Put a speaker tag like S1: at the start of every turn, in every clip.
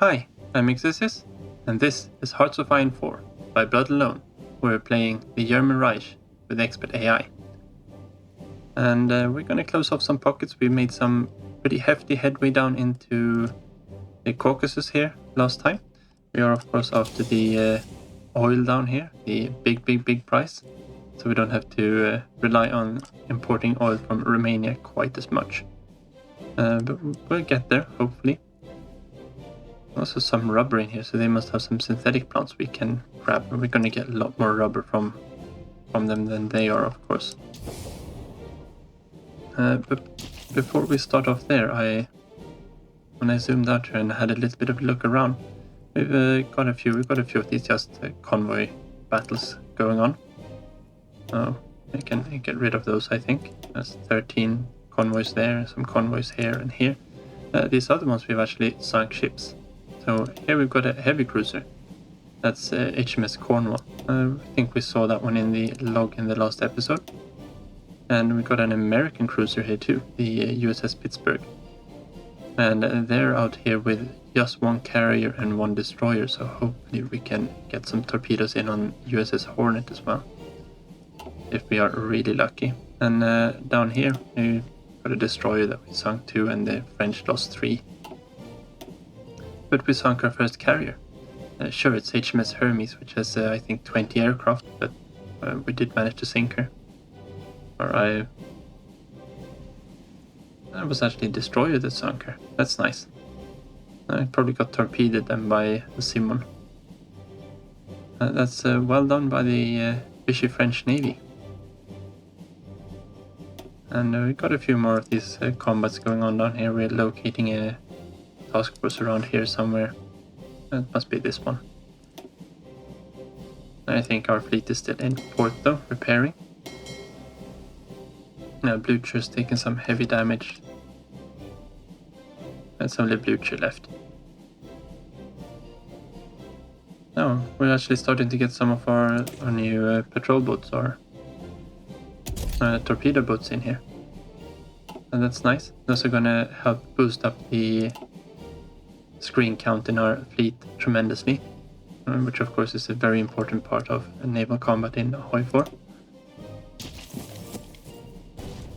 S1: Hi, I'm Exorcist, and this is Hearts of Iron 4 by Blood Alone, where we're playing the German Reich with expert AI. And we're going to close off some pockets. We made some pretty hefty headway down into the Caucasus here last time. We are of course after the oil down here, the big price. So we don't have to rely on importing oil from Romania quite as much. But we'll get there, hopefully. Also some rubber in here, so they must have some synthetic plants we can grab. We're going to get a lot more rubber from them than they are, of course. But before we start off there, when I zoomed out here and had a little bit of a look around, we've got a few of these just convoy battles going on. Oh, I can get rid of those, I think. That's 13 convoys there, some convoys here and here. These other ones we've actually sunk ships. So here we've got a heavy cruiser. That's HMS Cornwall. I think we saw that one in the log in the last episode. And we got an American cruiser here too, the USS Pittsburgh. And they're out here with just one carrier and one destroyer, so hopefully we can get some torpedoes in on USS Hornet as well, if we are really lucky. And down here we got a destroyer that we sunk 2 and the French lost 3. But we sunk our first carrier. Sure, it's HMS Hermes, which has I think 20 aircraft, but we did manage to sink her. Or that was actually a destroyer that sunk her. That's nice. I probably got torpedoed then by the Simon. That's well done by the Vichy French Navy. And we got a few more of these combats going on down here. We're locating a task force around here somewhere. It must be this one. I think our fleet is still in port though, repairing. Now Blucher's taking some heavy damage. There's only Blucher left. Now we're actually starting to get some of our new patrol boats or torpedo boats in here. And that's nice. Those are gonna help boost up the screen count in our fleet tremendously, which of course is a very important part of naval combat in HOI4.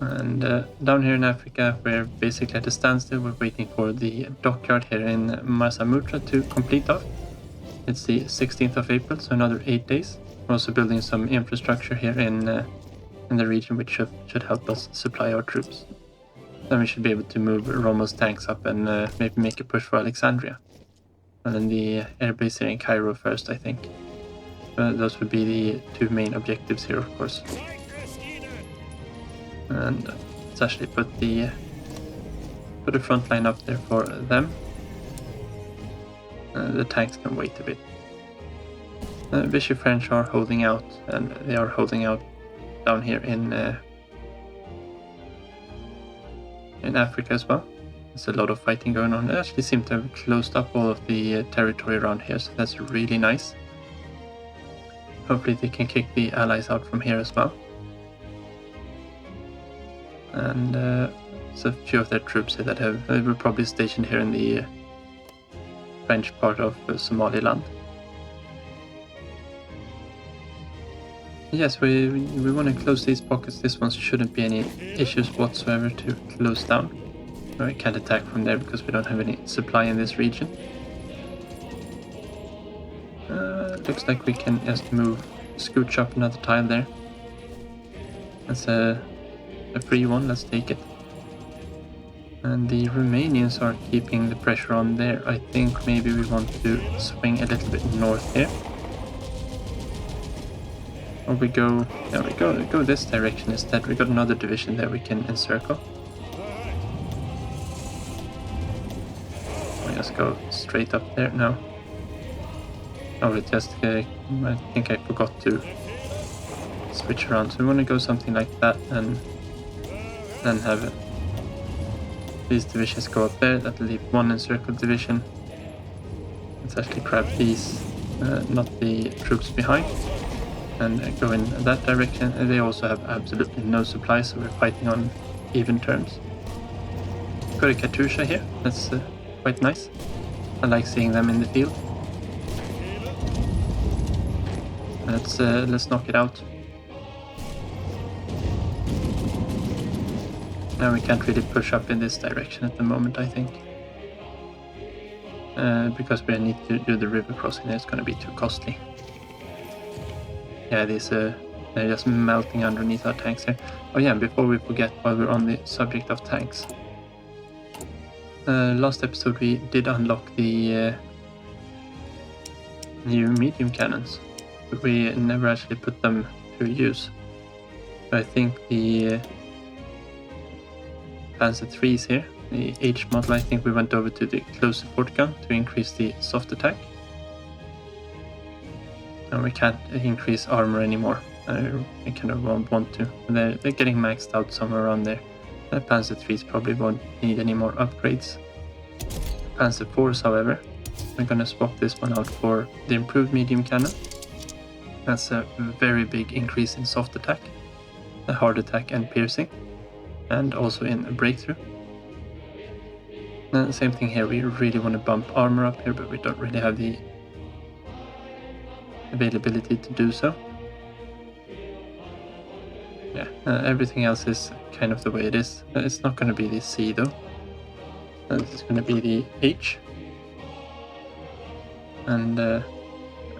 S1: And down here in Africa, we're basically at a standstill. We're waiting for the dockyard here in Masamutra to complete off. It's the 16th of April, so another 8 days. We're also building some infrastructure here in the region, which should help us supply our troops. Then we should be able to move Romel's tanks up and maybe make a push for Alexandria. And then the airbase here in Cairo first, I think. Those would be the 2 main objectives here, of course. And let's actually put a front line up there for them. The tanks can wait a bit. Vichy French are holding out, and they are holding out down here in Africa as well. There's a lot of fighting going on. They actually seem to have closed up all of the territory around here, so that's really nice. Hopefully they can kick the allies out from here as well. And there's a few of their troops here that were probably stationed here in the French part of Somaliland. Yes, we want to close these pockets. This one shouldn't be any issues whatsoever to close down. We can't attack from there because we don't have any supply in this region. Looks like we can just scooch up another tile there. That's a free one, let's take it. And the Romanians are keeping the pressure on there. I think maybe we want to swing a little bit north here. Or we go this direction instead. We got another division there we can encircle. We just go straight up there now. Oh, it just I think I forgot to switch around. So we want to go something like that and then have these divisions go up there. That'll leave one encircled division. Let's actually grab these, not the troops behind, and go in that direction. And they also have absolutely no supplies, so we're fighting on even terms. Got a Katusha here, that's quite nice. I like seeing them in the field. Let's knock it out. Now we can't really push up in this direction at the moment, I think. Because we need to do the river crossing, it's going to be too costly. Yeah, they're just melting underneath our tanks here. Oh yeah, before we forget, while we're on the subject of tanks. Last episode we did unlock the new medium cannons, but we never actually put them to use. So I think the Panzer IIIs here, the H model, I think we went over to the close support gun to increase the soft attack. And we can't increase armor anymore. I kind of won't want to. They're getting maxed out somewhere around there. The Panzer IIIs probably won't need any more upgrades. Panzer IVs, however, we're going to swap this one out for the improved medium cannon. That's a very big increase in soft attack, a hard attack and piercing, and also in a breakthrough. And same thing here, we really want to bump armor up here, but we don't really have the availability to do so. Yeah, everything else is kind of the way it is. It's not going to be the C though. It's going to be the H. And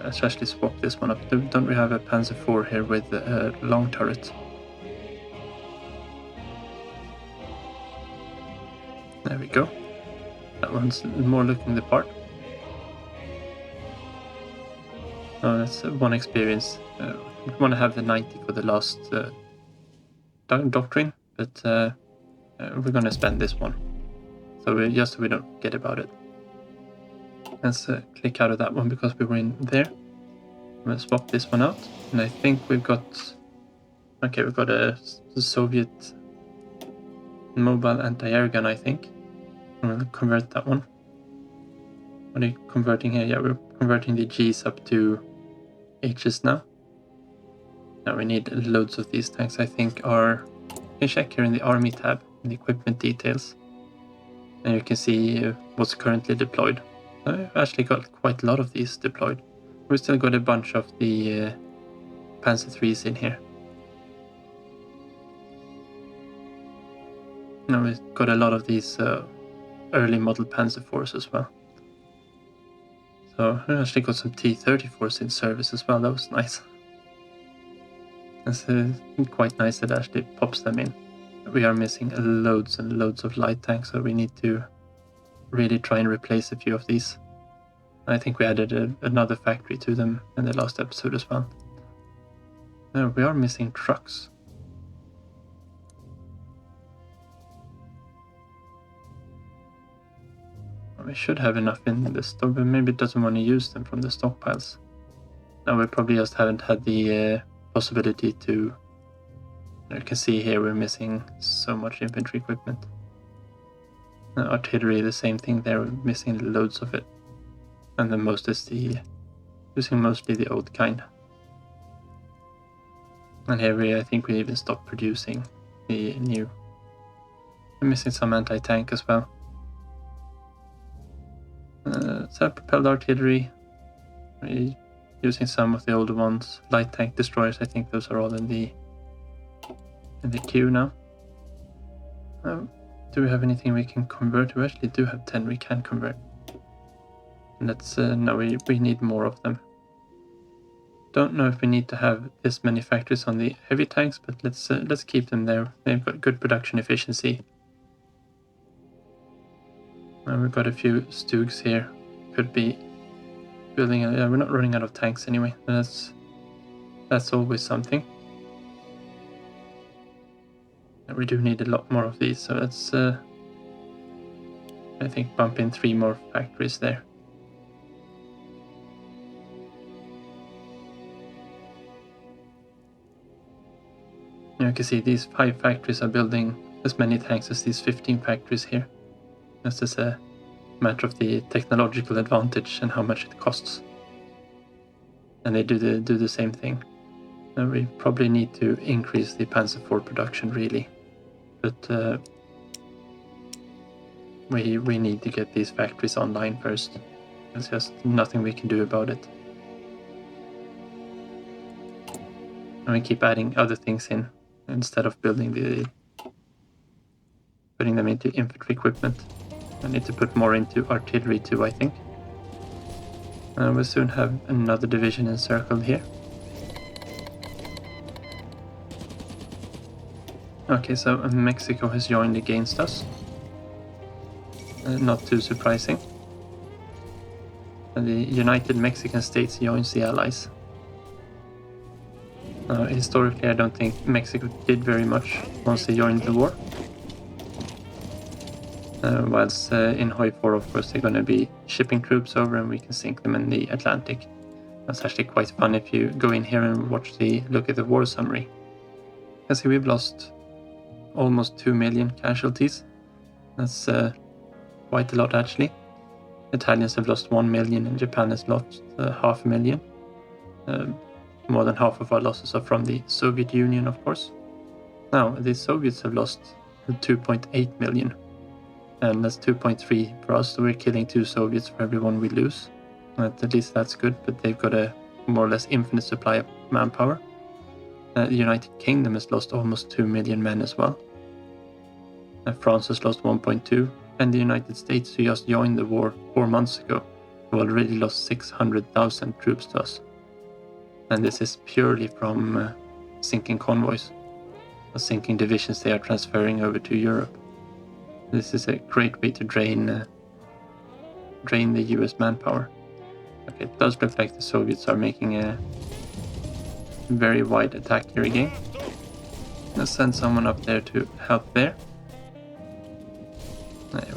S1: let's actually swap this one up. Don't we have a Panzer IV here with a long turret? There we go. That one's more looking the part. Oh, that's one experience. We want to have the 90 for the last doctrine, but we're going to spend this one. So just so we don't forget about it. Let's click out of that one because we were in there. I'm going to swap this one out. And I think we've got... Okay, we've got a Soviet mobile anti-air gun, I think. I'm going to convert that one. What are you converting here? Yeah, we're converting the Gs up to Hs now. Now we need loads of these tanks, I think, are... You can check here in the Army tab, in the equipment details. And you can see what's currently deployed. I've actually got quite a lot of these deployed. We've still got a bunch of the Panzer IIIs in here. Now we've got a lot of these early model Panzer IVs as well. So I actually got some T-34s in service as well. That was nice. It's quite nice that it actually pops them in. We are missing loads and loads of light tanks, so we need to really try and replace a few of these. I think we added another factory to them in the last episode as well. We are missing trucks. We should have enough in the stock, but maybe it doesn't want to use them from the stockpiles. Now we probably just haven't had the possibility to... You can see here we're missing so much infantry equipment. Artillery, the same thing there, we're missing loads of it. And the most is using mostly the old kind. And here I think we even stopped producing the new. We're missing some anti-tank as well. Self-propelled artillery. We're using some of the older ones. Light tank destroyers, I think those are all in the queue now. Do we have anything we can convert? We actually do have 10 we can convert. Let's no, we need more of them. Don't know if we need to have this many factories on the heavy tanks, but let's keep them there. They've got good production efficiency. And we've got a few Stugs here. Could be building. Yeah, we're not running out of tanks anyway. That's always something. And we do need a lot more of these, so let's I think bump in 3 more factories there. You can see these 5 factories are building as many tanks as these 15 factories here. This is a matter of the technological advantage and how much it costs. And they do the same thing. And we probably need to increase the Panzer IV production really. But we need to get these factories online first. There's just nothing we can do about it. And we keep adding other things in instead of putting them into infantry equipment. I need to put more into artillery too, I think. We'll soon have another division encircled here. Okay, so Mexico has joined against us. Not too surprising. And the United Mexican States joins the Allies. Historically, I don't think Mexico did very much once they joined the war. Whilst in HOI4, of course, they're going to be shipping troops over and we can sink them in the Atlantic. That's actually quite fun if you go in here and look at the war summary. You can see we've lost almost 2 million casualties. That's quite a lot, actually. Italians have lost 1 million and Japan has lost 500,000. More than half of our losses are from the Soviet Union, of course. Now, the Soviets have lost 2.8 million. And that's 2.3 for us, so we're killing 2 Soviets for every one we lose. At least that's good, but they've got a more or less infinite supply of manpower. The United Kingdom has lost almost 2 million men as well. France has lost 1.2, and the United States, who just joined the war 4 months ago, have already lost 600,000 troops to us. And this is purely from sinking convoys, or sinking divisions they are transferring over to Europe. This is a great way to drain the US manpower. Okay, it does look like the Soviets are making a very wide attack here again. Let's send someone up there to help there.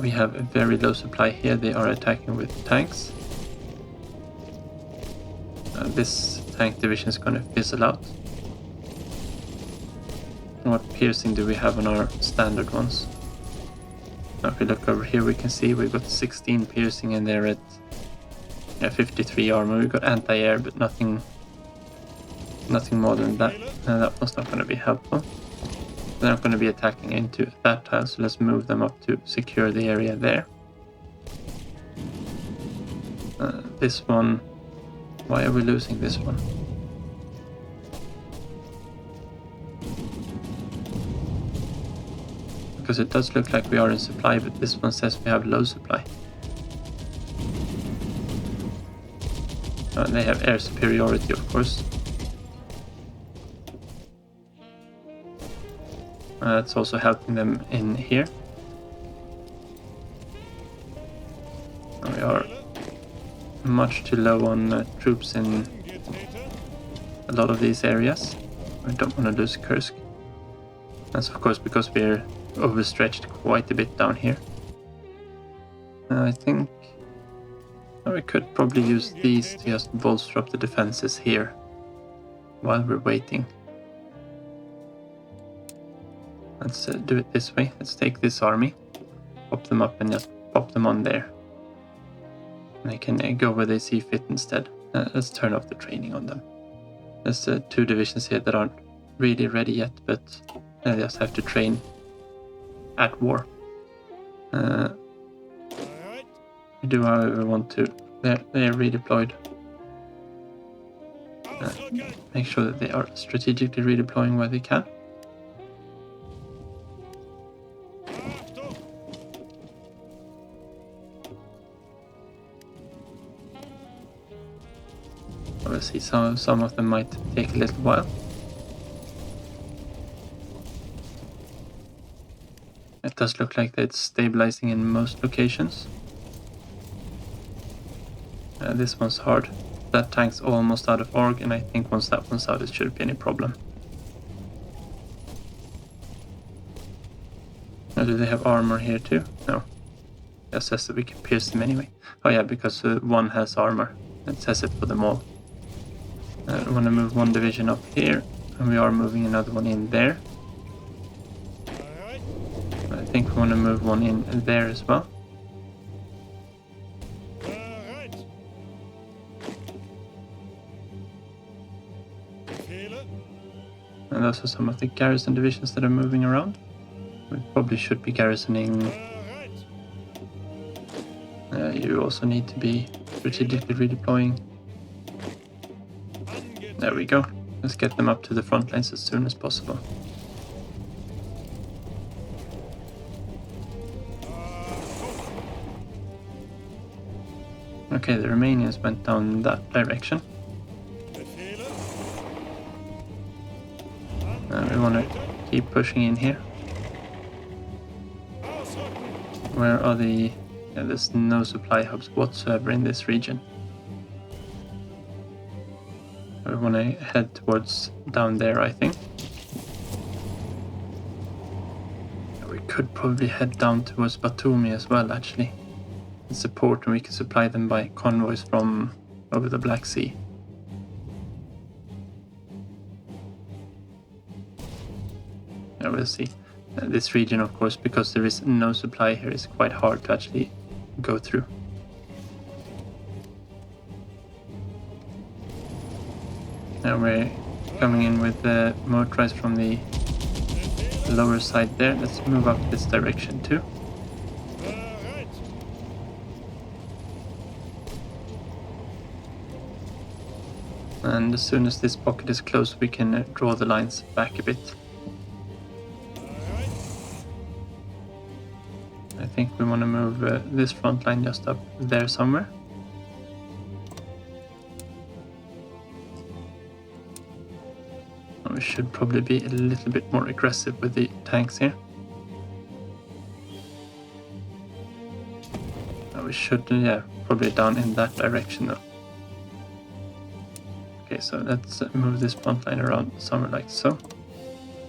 S1: We have a very low supply here. They are attacking with tanks. This tank division is going to fizzle out. What piercing do we have on our standard ones? Now if we look over here, we can see we've got 16 piercing and they're at 53 armor. We've got anti-air, but nothing more than that. That one's not going to be helpful. They're not going to be attacking into that tile, so let's move them up to secure the area there. This one, why are we losing this one? Because it does look like we are in supply, but this one says we have low supply. They have air superiority, of course. That's also helping them in here. We are much too low on troops in a lot of these areas. I don't want to lose Kursk. That's of course because we're overstretched quite a bit down here. I think we could probably use these to just bolster up the defenses here while we're waiting. Let's do it this way. Let's take this army, pop them up and just pop them on there. And they can go where they see fit instead. Let's turn off the training on them. There's 2 divisions here that aren't really ready yet, but they just have to train at war. We do however want to. They're redeployed. Make sure that they are strategically redeploying where they can. Obviously, some of them might take a little while. It does look like it's stabilizing in most locations. This one's hard. That tank's almost out of org, and I think once that one's out, it shouldn't be any problem. Now, do they have armor here too? No. It says that we can pierce them anyway. Oh yeah, because one has armor. It says it for them all. We want to move one division up here, and we are moving another one in there. I think we want to move one in there as well. And those are some of the garrison divisions that are moving around. We probably should be garrisoning. You also need to be strategically redeploying. There we go. Let's get them up to the front lines as soon as possible. Okay, the Romanians went down that direction. We want to keep pushing in here. Where are the... Yeah, there's no supply hubs whatsoever in this region. We want to head towards down there, I think. We could probably head down towards Batumi as well, actually. And support, and we can supply them by convoys from over the Black Sea. Yeah, we'll see. This region, of course, because there is no supply here, is quite hard to actually go through. Now we're coming in with the motorized from the lower side there. Let's move up this direction too. And as soon as this pocket is closed, we can draw the lines back a bit. I think we want to move this front line just up there somewhere. We should probably be a little bit more aggressive with the tanks here. We should, yeah, probably down in that direction though. Okay, so let's move this front line around somewhere like so.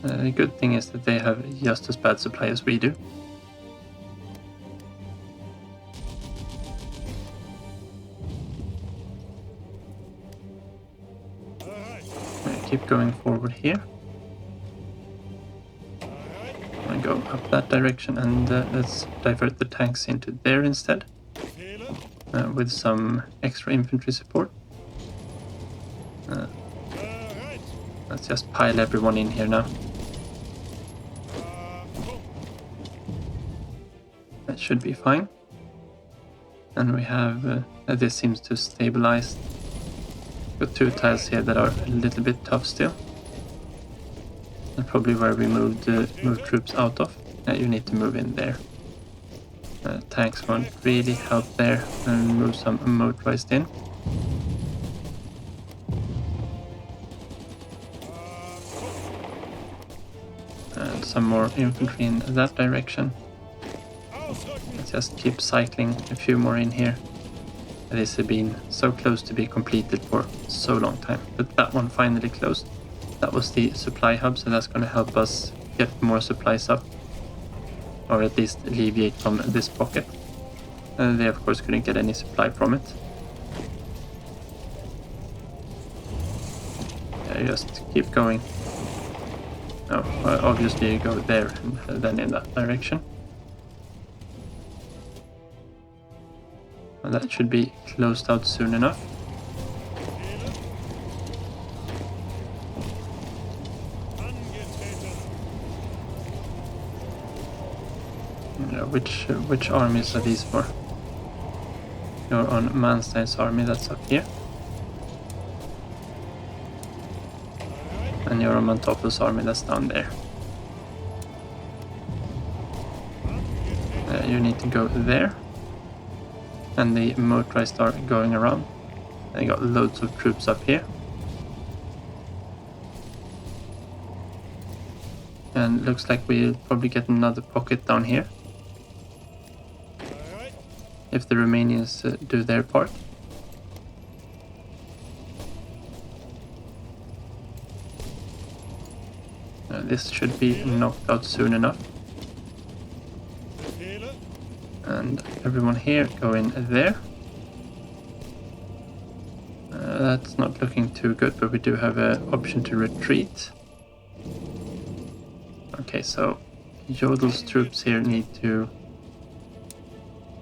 S1: The good thing is that they have just as bad supply as we do. Keep going forward here. I'm going to go up that direction, and let's divert the tanks into there instead, with some extra infantry support. Let's just pile everyone in here now. That should be fine. And we have, this seems to stabilize. Got two tiles here that are a little bit tough still. That's probably where we moved troops out of. You need to move in there. Tanks won't really help there, and move some motorized in. And some more infantry in that direction. Let's just keep cycling a few more in here. This has been so close to be completed for so long time, but that one finally closed. That was the supply hub, so that's going to help us get more supplies up, or at least alleviate from this pocket. They of course couldn't get any supply from it. Just keep going. No, obviously you go there and then in that direction. And that should be closed out soon enough. Which armies are these for? You're on Manstein's army, that's up here. And you're on Mantopoulos' army, that's down there. You need to go there. And the motorized are going around. They got loads of troops up here. And looks like we'll probably get another pocket down here. If the Romanians do their part. This should be knocked out soon enough. And everyone here go in there. That's not looking too good, but we do have an option to retreat. Okay, so Jodel's troops here need to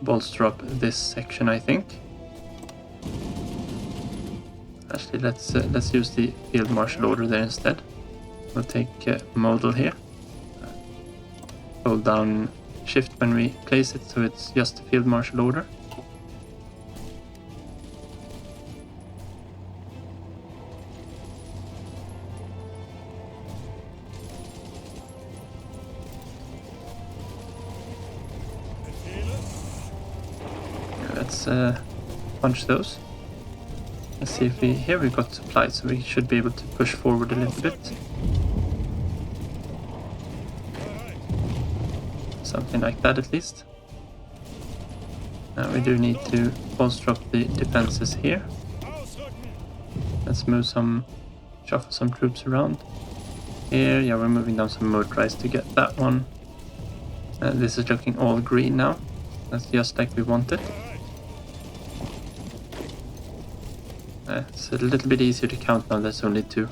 S1: bolster up this section, I think. Actually, let's use the field marshal order there instead. We'll take model here. Hold down shift when we place it, so it's just the field marshal order. let's punch those. Let's see if here we got supplies, so we should be able to push forward a little bit. Something like that at least. We do need to bolster up the defenses here. Let's shuffle some troops around. Here, yeah, we're moving down some motorized to get that one. This is looking all green now. That's just like we wanted. It's a little bit easier to count now, there's only 2.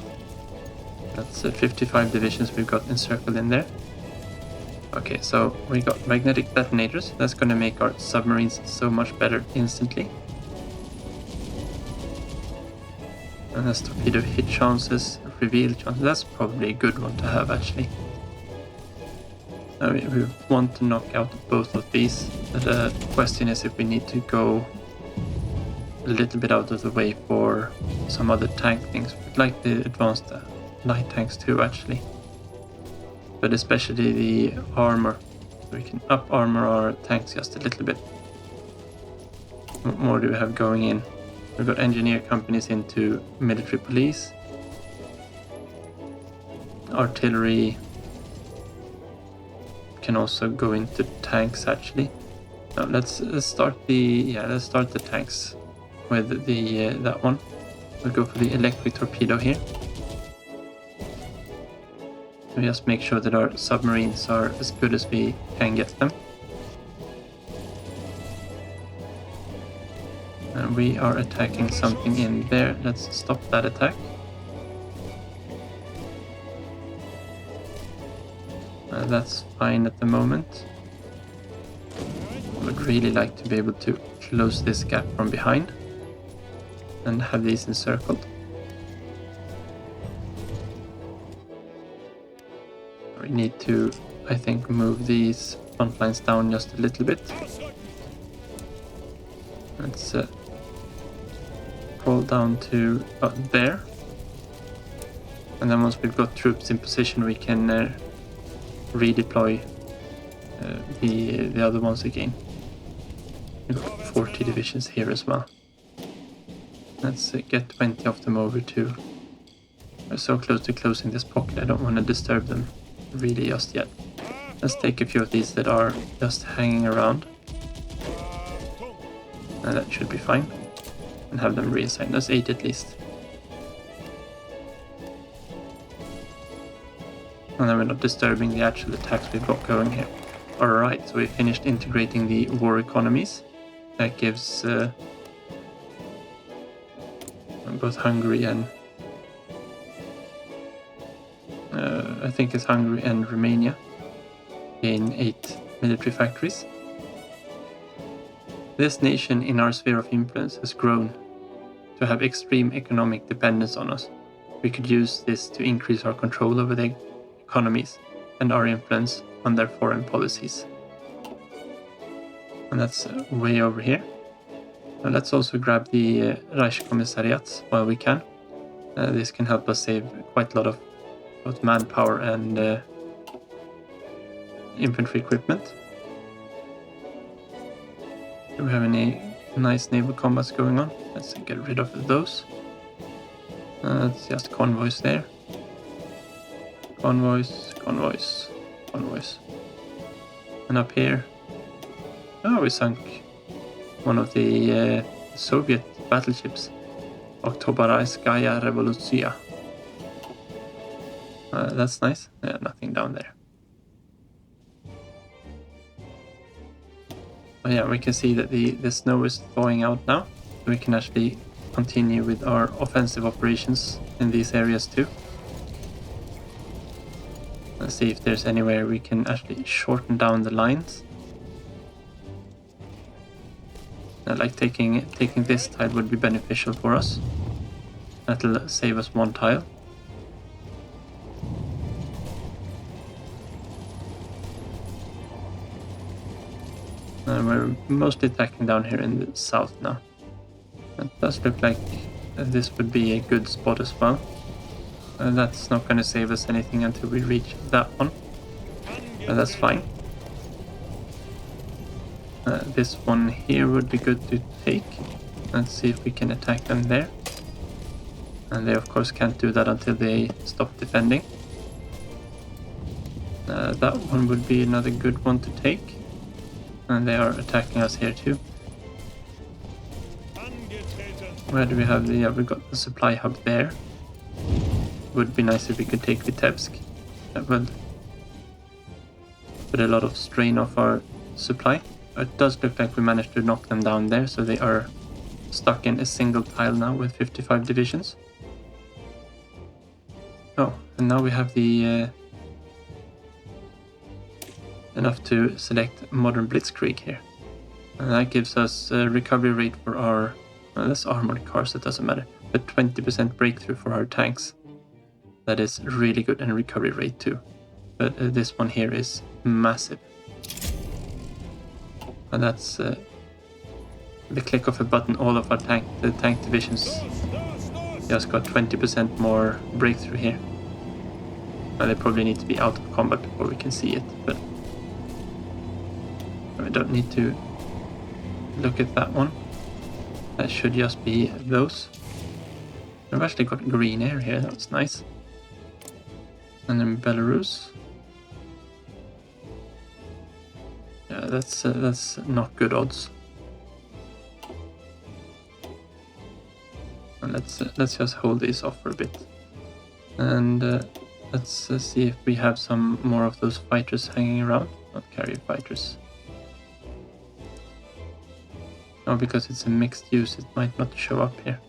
S1: That's 55 divisions we've got encircled in there. Okay, so we got magnetic detonators. That's going to make our submarines so much better instantly. And that's torpedo hit chances, reveal chances. That's probably a good one to have, actually. We want to knock out both of these. The question is if we need to go a little bit out of the way for some other tank things. We'd like the advanced light tanks too, actually. But especially the armor. We can up armor our tanks just a little bit. What more do we have going in? We've got engineer companies into military police. Artillery can also go into tanks, actually. Now let's start the tanks with the that one. We'll go for the electric torpedo here. We just make sure that our submarines are as good as we can get them. And we are attacking something in there. Let's stop that attack. That's fine at the moment. I would really like to be able to close this gap from behind and have these encircled. We need to, I think, move these front lines down just a little bit. Let's crawl down to there. And then once we've got troops in position, we can redeploy the other ones again. We've got 40 divisions here as well. Let's get 20 of them over too. We're so close to closing this pocket, I don't want to disturb them really just yet. Let's take a few of these that are just hanging around. That should be fine. And have them reassigned. That's 8 at least. And then we're not disturbing the actual attacks we've got going here. Alright, so we finished integrating the war economies. That gives both Hungary and I think it's Hungary and Romania gain 8 military factories. This nation in our sphere of influence has grown to have extreme economic dependence on us. We could use this to increase our control over their economies and our influence on their foreign policies. And that's way over here. Now let's also grab the Reich commissariats while we can. This can help us save quite a lot of both manpower and infantry equipment. Do we have any nice naval combats going on? Let's get rid of those. It's just convoys there. Convoys, convoys, convoys. And up here, oh, we sunk one of the Soviet battleships, Oktoberskaya Revolucja. That's nice. Yeah, nothing down there. But yeah, we can see that the snow is thawing out now. We can actually continue with our offensive operations in these areas too. Let's see if there's anywhere we can actually shorten down the lines. Like taking this tile would be beneficial for us. That'll save us 1 tile. We're mostly attacking down here in the south now. It does look like this would be a good spot as well. That's not going to save us anything until we reach that one. That's fine. This one here would be good to take. Let's see if we can attack them there. And they of course can't do that until they stop defending. That one would be another good one to take. And they are attacking us here too. Where do we have the... we got the supply hub there. Would be nice if we could take Vitebsk. That would put a lot of strain off our supply. It does look like we managed to knock them down there, so they are stuck in a single tile now with 55 divisions. Oh, and now we have the... enough to select modern blitzkrieg here. And that gives us a recovery rate for our... well, that's armored cars, that doesn't matter. But 20% breakthrough for our tanks. That is really good, and recovery rate too. But this one here is massive. And that's the click of a button, all of our tank divisions just got 20% more breakthrough here. Well, they probably need to be out of combat before we can see it, but we don't need to look at that one. That should just be those. We've actually got green air here, that's nice. And then Belarus. Yeah, that's not good odds. And let's just hold these off for a bit. And let's see if we have some more of those fighters hanging around. Not carrier fighters. No, because it's a mixed use, it might not show up here.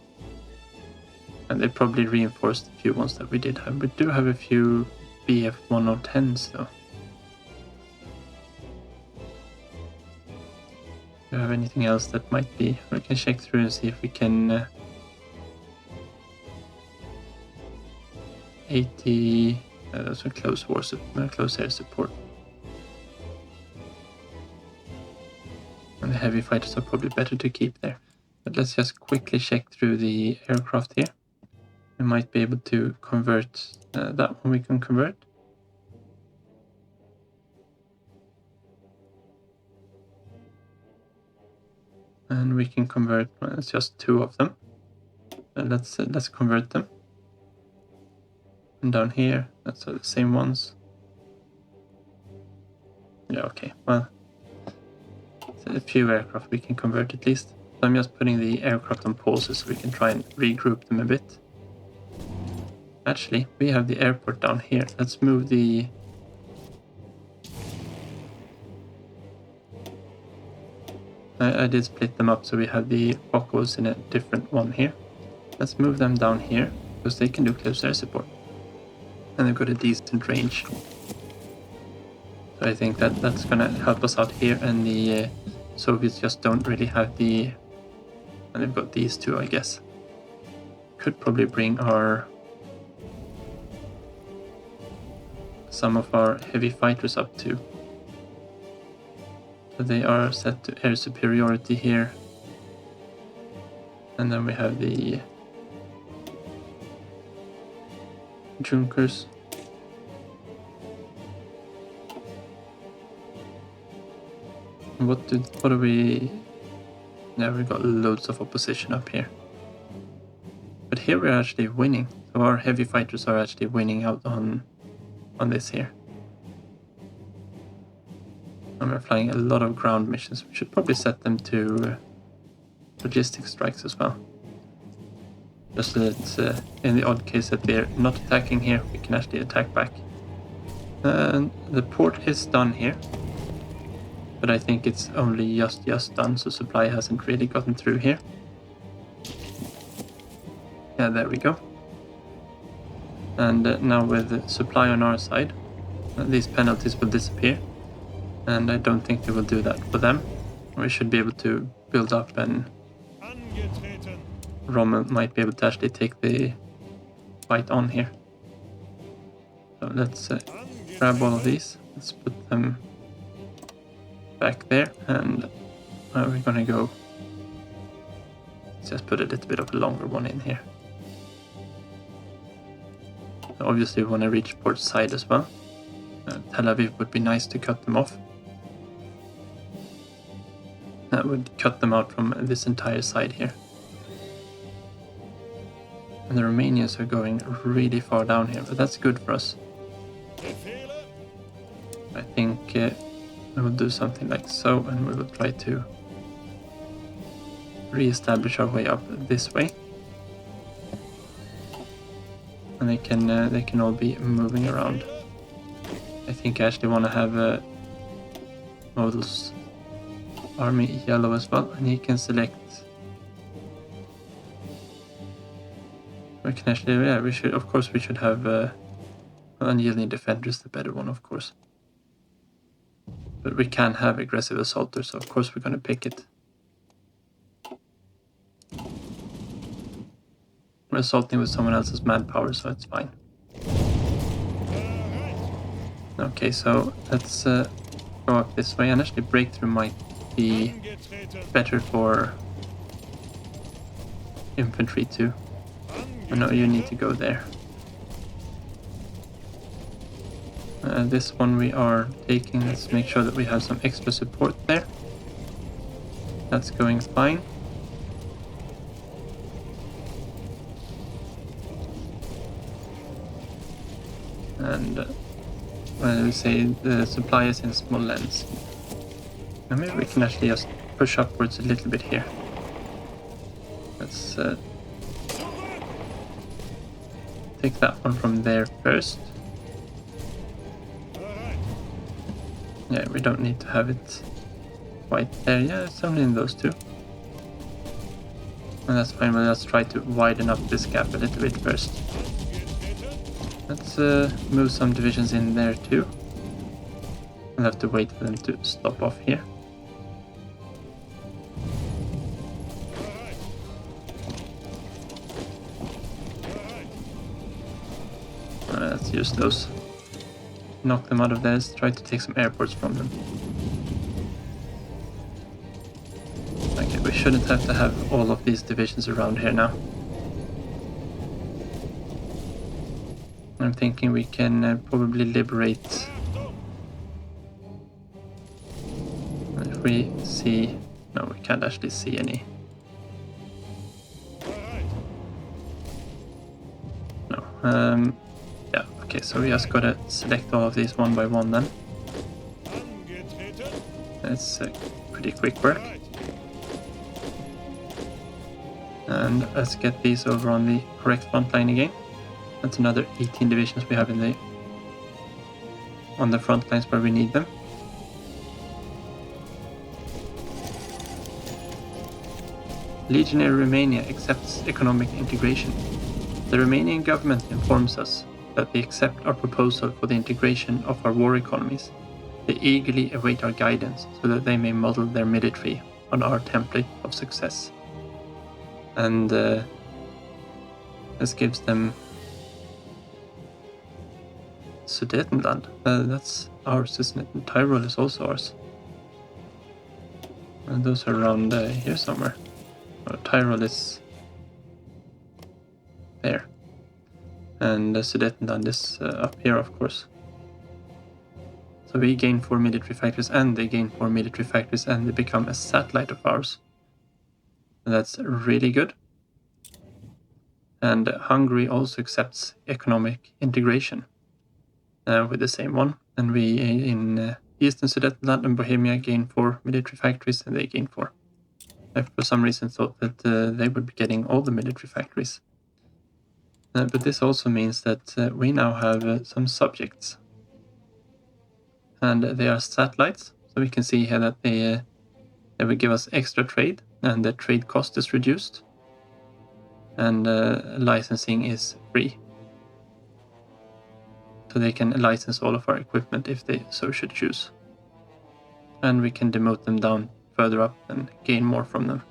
S1: And they probably reinforced a few ones that we did have. We do have a few BF-110s though. Do you have anything else that might be? We can check through and see if we can... 80... those are close war close air support. And the heavy fighters are probably better to keep there. But let's just quickly check through the aircraft here. We might be able to convert that one we can convert. And we can convert, well, it's just two of them. Let's convert them. And down here, that's the same ones. Yeah, okay, well, a few aircraft we can convert at least. So I'm just putting the aircraft on pauses so we can try and regroup them a bit. Actually, we have the airport down here. Let's move the... I did split them up so we have the Bokos in a different one here. Let's move them down here because they can do close air support. And they've got a decent range. So I think that's gonna help us out here, and the Soviets just don't really have the... and they've got these two, I guess. Could probably bring our... some of our heavy fighters up too. So they are set to air superiority here. And then we have the Junkers. What do we... yeah, we got loads of opposition up here. But here we're actually winning. So our heavy fighters are actually winning out on this here. And we're flying a lot of ground missions. We should probably set them to logistic strikes as well. Just so that in the odd case that they're not attacking here, we can actually attack back. And the port is done here. But I think it's only just done, so supply hasn't really gotten through here. Yeah, there we go. And now with supply on our side, these penalties will disappear. And I don't think they will do that for them. We should be able to build up, and Rommel might be able to actually take the fight on here. So let's grab all of these. Let's put them back there, and we're gonna go... let's just put a little bit of a longer one in here. Obviously we want to reach port side as well. Tel Aviv would be nice to cut them off. That would cut them out from this entire side here. And the Romanians are going really far down here, but that's good for us. I think we will do something like so, and we will try to re-establish our way up this way. And they can all be moving around. I think I actually want to have Modlist army yellow as well, and he can select. We can actually, yeah, we should, of course, we should have unyielding defender is the better one, of course. But we can have aggressive assaulter, so of course we're going to pick it. We're assaulting with someone else's manpower, so it's fine. Okay, so let's go up this way, and actually breakthrough might be better for infantry too. Oh no, you need to go there. This one we are taking, let's make sure that we have some extra support there. That's going fine. And when we say the supply is in Smolensk. Now maybe we can actually just push upwards a little bit here. Let's take that one from there first. Yeah, we don't need to have it quite there. Yeah, it's only in those two. And that's fine, but let's try to widen up this gap a little bit first. Let's move some divisions in there too. We'll have to wait for them to stop off here. Let's use those. Knock them out of there. Let's try to take some airports from them. Okay, we shouldn't have to have all of these divisions around here now. I'm thinking we can probably liberate. If we see... No, we can't actually see any. No. Yeah, okay, so we just gotta select all of these one by one then. That's pretty quick work. And let's get these over on the correct front line again. That's another 18 divisions we have in on the front lines where we need them. Legionary Romania accepts economic integration. The Romanian government informs us that they accept our proposal for the integration of our war economies. They eagerly await our guidance so that they may model their military on our template of success. And this gives them Sudetenland. That's ours, isn't it? And Tyrol is also ours. And those are around here somewhere. Tyrol is there. And Sudetenland is up here, of course. So we gain 4 military factories, and they gain 4 military factories, and they become a satellite of ours. And that's really good. And Hungary also accepts economic integration with the same one. And we in Eastern Sudetenland and Bohemia gain 4 military factories, and they gain 4. I for some reason thought that they would be getting all the military factories. But this also means that we now have some subjects. And they are satellites, so we can see here that they will give us extra trade, and the trade cost is reduced. And licensing is free. So they can license all of our equipment if they so should choose. And we can demote them down further up and gain more from them.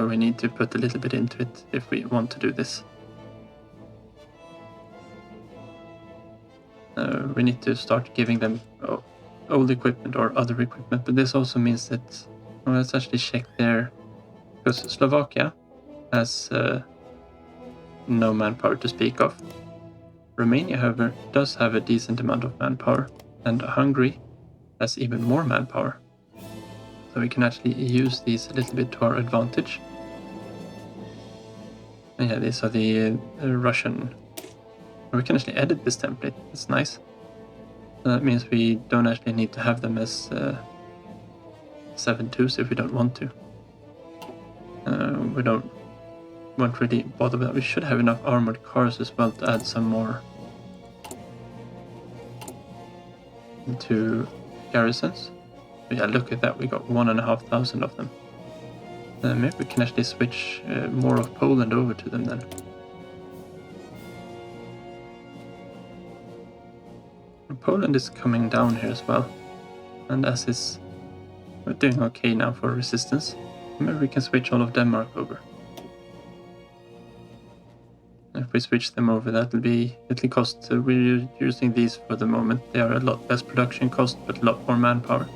S1: We need to put a little bit into it if we want to do this. We need to start giving them old equipment or other equipment, but this also means that, well, let's actually check there, because Slovakia has no manpower to speak of, Romania, however, does have a decent amount of manpower, and Hungary has even more manpower. So we can actually use these a little bit to our advantage. And yeah, these are the Russian... We can actually edit this template, that's nice. So that means we don't actually need to have them as 7-2s if we don't want to. We won't really bother with that. We should have enough armored cars as well to add some more to garrisons. But yeah, look at that, we got 1,500 of them. Maybe we can actually switch more of Poland over to them then. Poland is coming down here as well, and as is, we're doing okay now for resistance. Maybe we can switch all of Denmark over. If we switch them over, it'll cost, we're using these for the moment, they are a lot less production cost but a lot more manpower.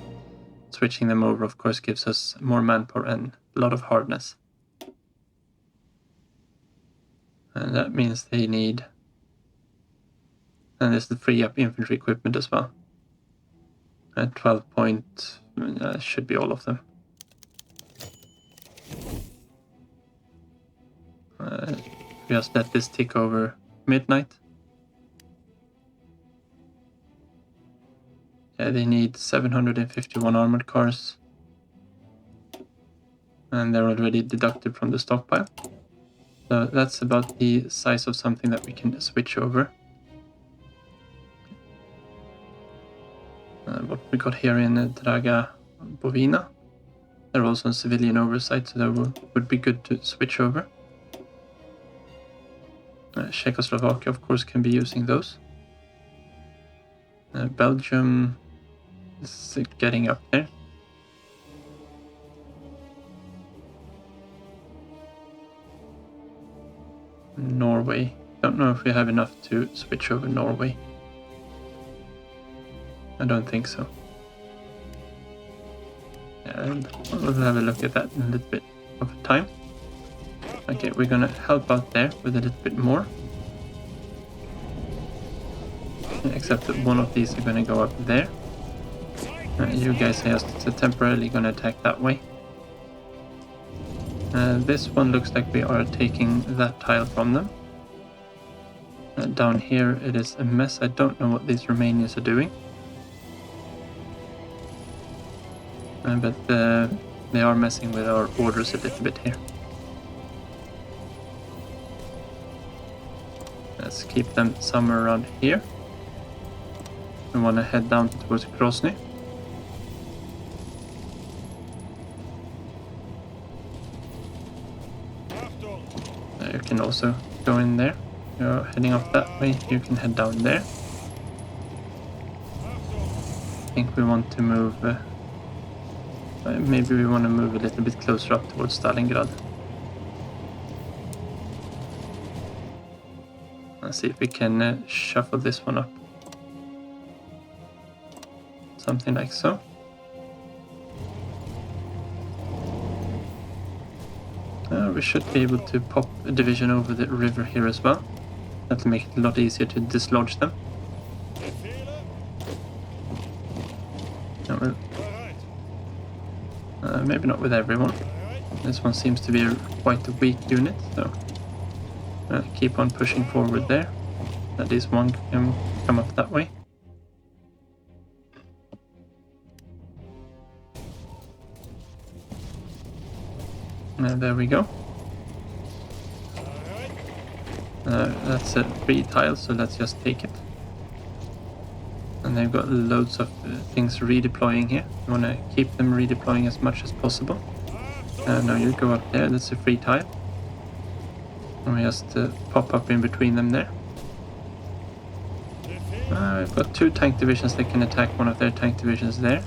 S1: Switching them over of course gives us more manpower and a lot of hardness. And that means they need, and this is free up infantry equipment as well. At 12 point, should be all of them. Just let this tick over midnight. Yeah, they need 751 armored cars. And they're already deducted from the stockpile. So that's about the size of something that we can switch over. What we got here in Draga Bovina. They're also on civilian oversight, so that would be good to switch over. Czechoslovakia, of course, can be using those. Belgium is getting up there. Norway. Don't know if we have enough to switch over Norway. I don't think so. And we'll have a look at that in a little bit of time. Okay, we're gonna help out there with a little bit more. Except that one of these are gonna go up there. You guys are just temporarily gonna attack that way. This one looks like we are taking that tile from them. Down here it is a mess. I don't know what these Romanians are doing. But they are messing with our orders a little bit here. Let's keep them somewhere around here. We want to head down towards Grozny. You can also go in there. You're heading off that way, you can head down there. I think we want to move... maybe we want to move a little bit closer up towards Stalingrad. Let's see if we can shuffle this one up. Something like so. We should be able to pop a division over the river here as well. That'll make it a lot easier to dislodge them. Maybe not with everyone. This one seems to be quite a weak unit, so keep on pushing forward there. At least one can come up that way. There we go. That's a free tile, so let's just take it. And they've got loads of things redeploying here. You want to keep them redeploying as much as possible. Now you go up there, that's a free tile. And we just pop up in between them there. We've got 2 tank divisions that can attack one of their tank divisions there.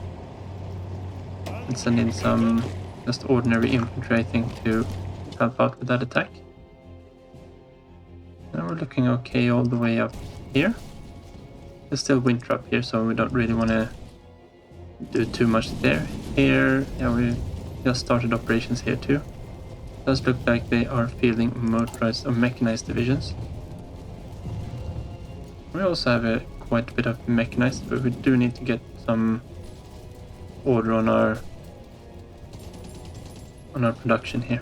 S1: And send in some just ordinary infantry, I think, to help out with that attack. Now we're looking okay all the way up here. There's still winter up here, so we don't really want to do too much there. Here, yeah, we just started operations here too. Does look like they are fielding motorized or mechanized divisions. We also have quite a bit of mechanized, but we do need to get some order on our production here.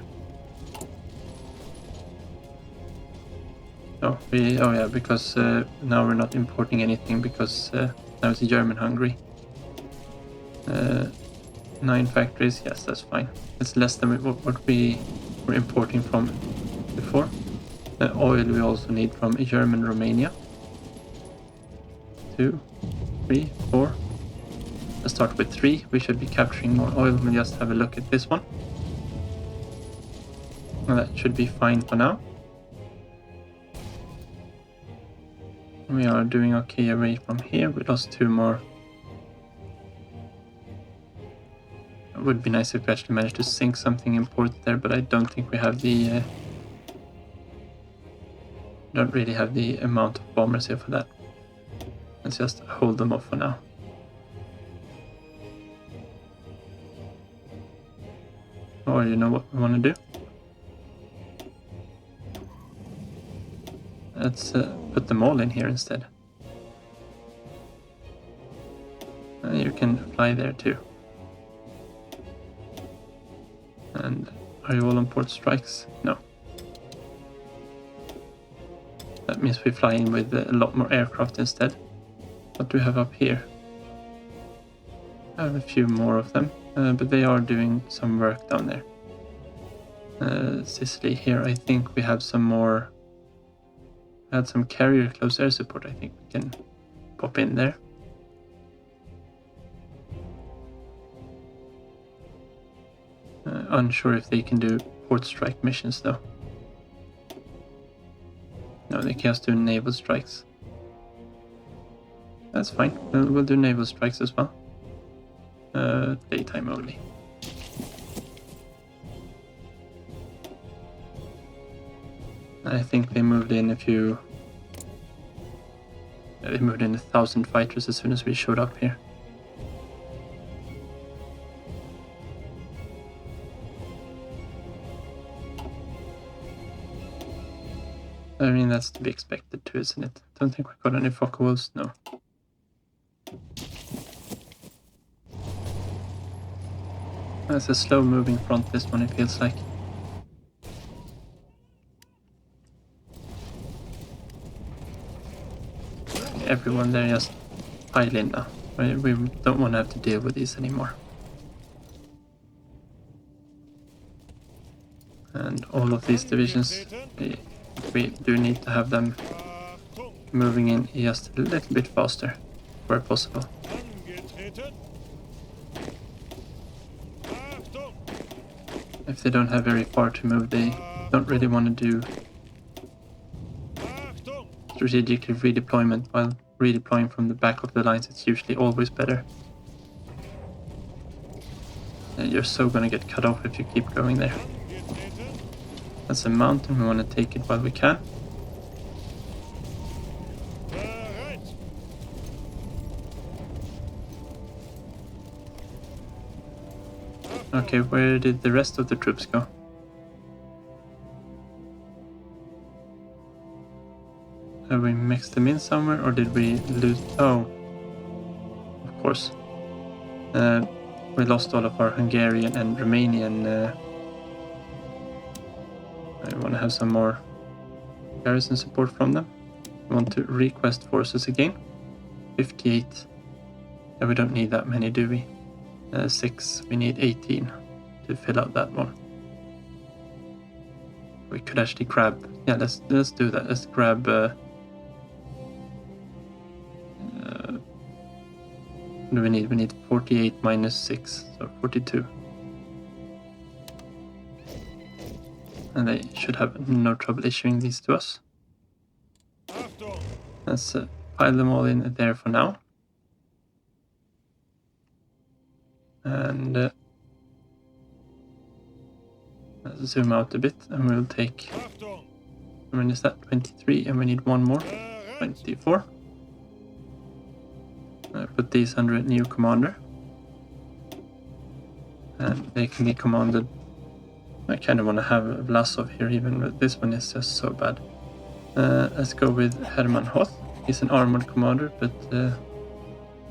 S1: Oh yeah, because now we're not importing anything because now it's German Hungary. 9 factories, yes, that's fine. It's less than what we were importing from before. Oil we also need from German Romania. 2, 3, 4. Let's start with 3. We should be capturing more oil. We'll just have a look at this one. Well, that should be fine for now. We are doing okay away from here. We lost 2 more. It would be nice if we actually managed to sink something important there, but I don't think we have the... don't really have the amount of bombers here for that. Let's just hold them off for now. Or you know what we want to do? Let's put them all in here instead. You can fly there too. And are you all on port strikes? No. That means we fly in with a lot more aircraft instead. What do we have up here? I have a few more of them, but they are doing some work down there. Sicily here, I think we have some more... Add some carrier close air support, I think we can pop in there. Unsure if they can do port strike missions though. No, they can just do naval strikes. That's fine, we'll do naval strikes as well. Daytime only. I think they moved in a few... They moved in 1,000 fighters as soon as we showed up here. I mean, that's to be expected too, isn't it? Don't think we got any Focke-Wulfs, no. That's a slow moving front, this one, it feels like. Everyone there just pile in now. We don't want to have to deal with these anymore. And all of these divisions, we do need to have them moving in just a little bit faster where possible. If they don't have very far to move, they don't really want to do strategically redeployment. While redeploying from the back of the lines, it's usually always better. And you're so gonna get cut off if you keep going there. That's a mountain, we want to take it while we can. Okay, where did the rest of the troops go? Have we mixed them in somewhere, or did we lose? Oh, of course. We lost all of our Hungarian and Romanian. I want to have some more garrison support from them. We want to request forces again. 58. Yeah, we don't need that many, do we? 6. We need 18 to fill out that one. We could actually grab. Yeah, let's do that. Let's grab. What do we need? We need 48 minus 6, so 42. And they should have no trouble issuing these to us. Let's pile them all in there for now. And let's zoom out a bit, and we'll take... How many is that? 23, and we need one more. 24. Put these under a new commander. And they can be commanded... I kind of want to have Vlasov here even, but this one is just so bad. Let's go with Hermann Hoth. He's an armored commander, but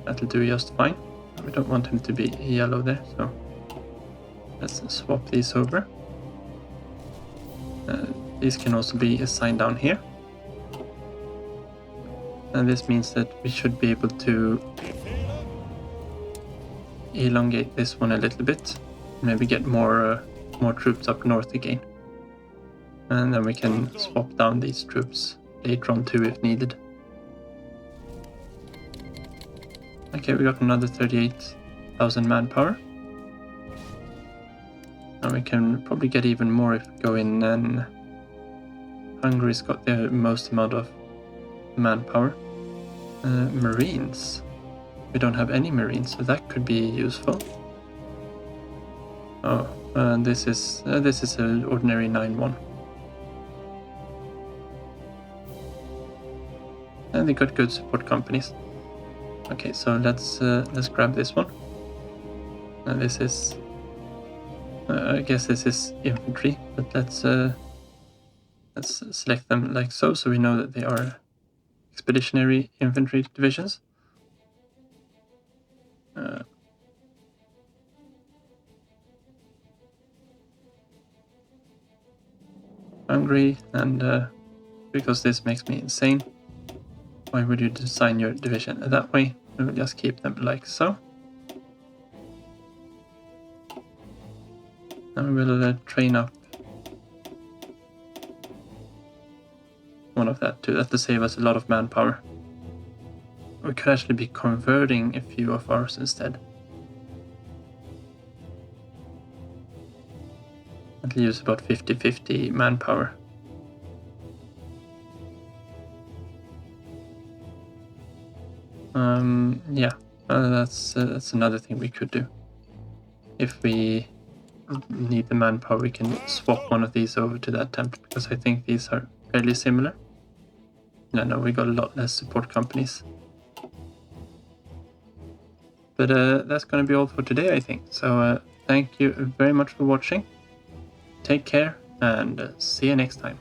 S1: that'll do just fine. We don't want him to be yellow there, so let's swap these over. These can also be assigned down here. And this means that we should be able to elongate this one a little bit. Maybe get more troops up north again. And then we can swap down these troops later on too if needed. Okay, we got another 38,000 manpower. And we can probably get even more if we go in, and Hungary's got the most amount of manpower. Marines. We don't have any Marines, so that could be useful. Oh, this is an ordinary 9-1. And they got good support companies. Okay, so let's grab this one. And this is, I guess this is infantry, but let's select them like so we know that they are expeditionary infantry divisions. Hungary, and because this makes me insane, why would you design your division that way? We will just keep them like so. And we will train up one of that too. That'll save us a lot of manpower. We could actually be converting a few of ours instead. That'll use about 50-50 manpower. Yeah, that's another thing we could do. If we need the manpower, we can swap one of these over to that template, because I think these are fairly similar. No, we got a lot less support companies. But that's going to be all for today, I think. So thank you very much for watching. Take care, and see you next time.